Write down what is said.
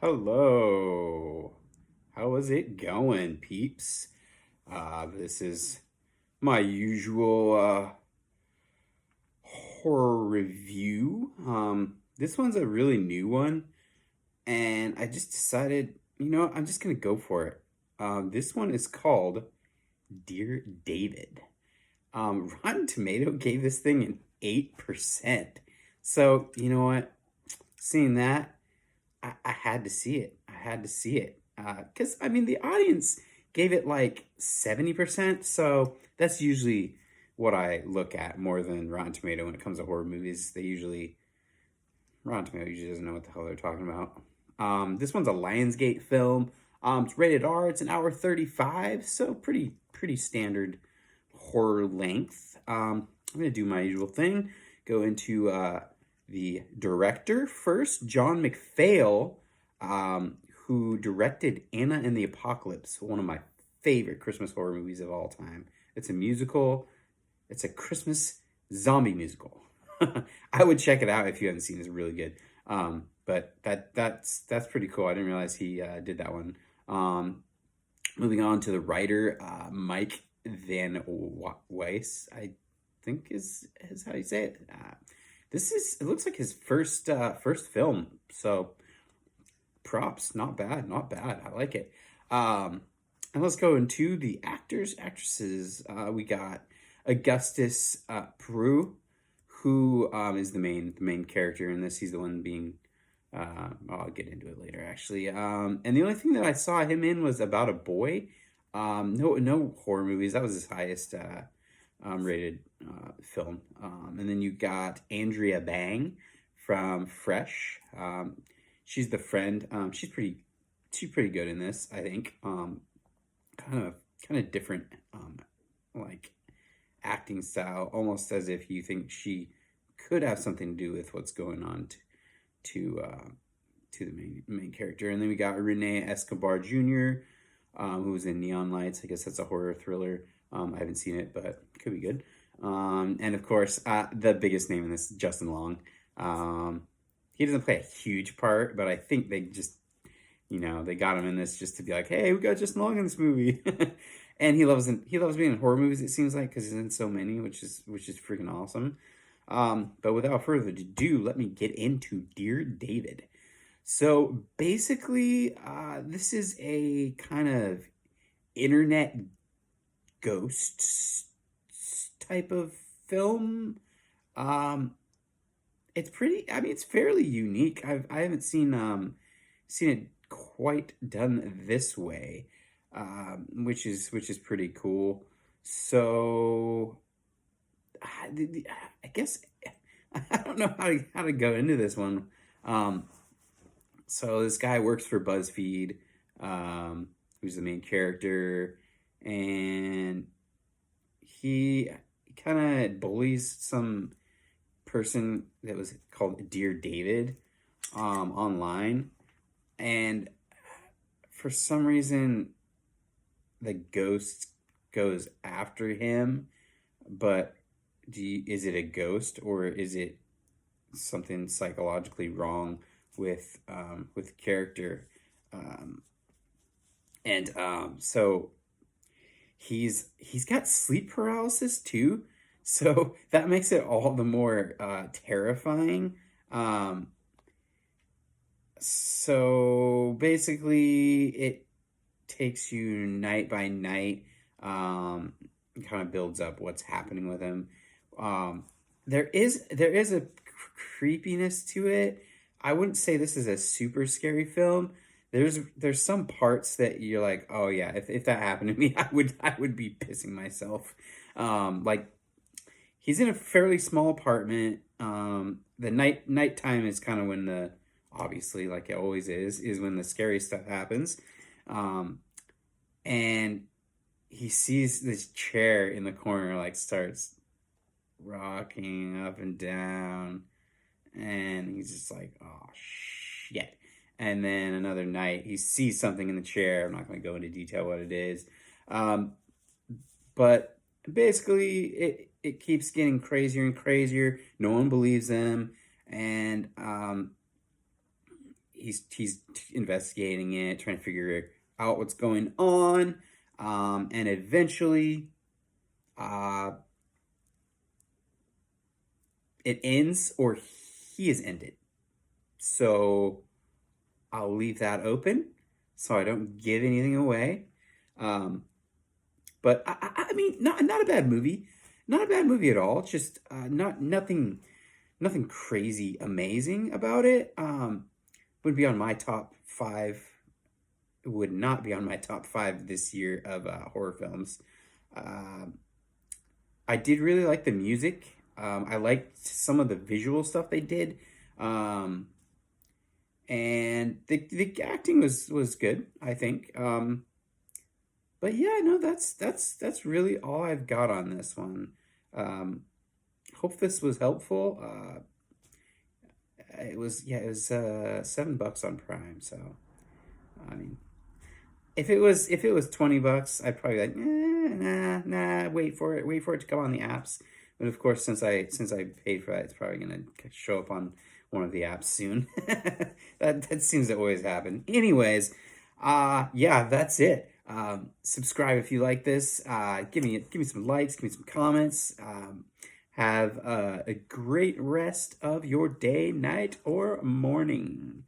Hello. How is it going, peeps? This is my usual horror review. This one's a really new one, and I just decided, I'm just gonna go for it. This one is called Dear David. Rotten Tomato gave this thing an 8%. So, you know what? Seeing that, I had to see it. I had to see it. Because, I mean, the audience gave it like 70%. So that's usually what I look at more than Rotten Tomato when it comes to horror movies. Rotten Tomato usually doesn't know what the hell they're talking about. This one's a Lionsgate film. It's rated R. It's an hour 35. So pretty standard horror length. I'm going to do my usual thing. Go into the director first, John McPhail, who directed Anna and the Apocalypse, one of my favorite Christmas horror movies of all time. It's a musical. It's a Christmas zombie musical. I would check it out if you haven't seen it. It's really good. But that's pretty cool. I didn't realize he did that one. Moving on to the writer, Mike Van Weiss, I think is how you say it. It looks like his first film, so props, not bad, not bad. I like it. And let's go into the actors, actresses. We got Augustus Peru, who is the main character in this. He's the one being. I'll get into it later, actually. And the only thing that I saw him in was About a Boy. No horror movies. That was his highest rated film. And then you got Andrea Bang from Fresh. She's the friend. She's pretty good in this, I think. Kind of different, like acting style, almost as if you think she could have something to do with what's going on to the main character. And then we got Renee Escobar Jr., who was in Neon Lights. I guess that's a horror thriller. I haven't seen it, but it could be good. And of course, the biggest name in this, Justin Long. He doesn't play a huge part, but I think they just, they got him in this just to be like, hey, we got Justin Long in this movie. And he loves being in horror movies, it seems like, because he's in so many, which is freaking awesome. But without further ado, let me get into Dear David. So basically, this is a kind of internet ghost type of film. It's it's fairly unique. I haven't seen it quite done this way, which is pretty cool. So I guess I don't know how to go into this one. So this guy works for BuzzFeed, who's the main character, and he kind of bullies some person that was called Dear David online, and for some reason the ghost goes after him, but is it a ghost or is it something psychologically wrong with the character? So he's got sleep paralysis too, so that makes it all the more terrifying. So basically it takes you night by night, kind of builds up what's happening with him. There is a creepiness to it. I wouldn't say this is a super scary film. There's some parts that you're like, oh yeah, if that happened to me, I would be pissing myself. Like he's in a fairly small apartment. The nighttime is kind of when obviously, like it always is when the scary stuff happens. And he sees this chair in the corner, like starts rocking up and down, and he's just like, oh shit. And then another night he sees something in the chair. I'm not going to go into detail what it is, but basically it keeps getting crazier and crazier. No one believes them, and he's investigating it, trying to figure out what's going on, and eventually, uh, it ends or he is ended. So I'll leave that open so I don't give anything away. Um, but I mean, not a bad movie, not a bad movie at all. Just nothing crazy amazing about it. Would be on my top five. It would not be on my top five this year of horror films. Um, I did really like the music. I liked some of the visual stuff they did. Um, and the acting was good, I think. But yeah, no, that's really all I've got on this one. Um, hope this was helpful. It was $7 on Prime. So I mean, if it was $20, I'd probably be like, nah, wait for it to come on the apps. But of course, since I paid for that, it's probably gonna show up on one of the apps soon. That seems to always happen. Anyways, yeah, that's it. Subscribe if you like this. Give me some likes, give me some comments. Have a great rest of your day, night, or morning.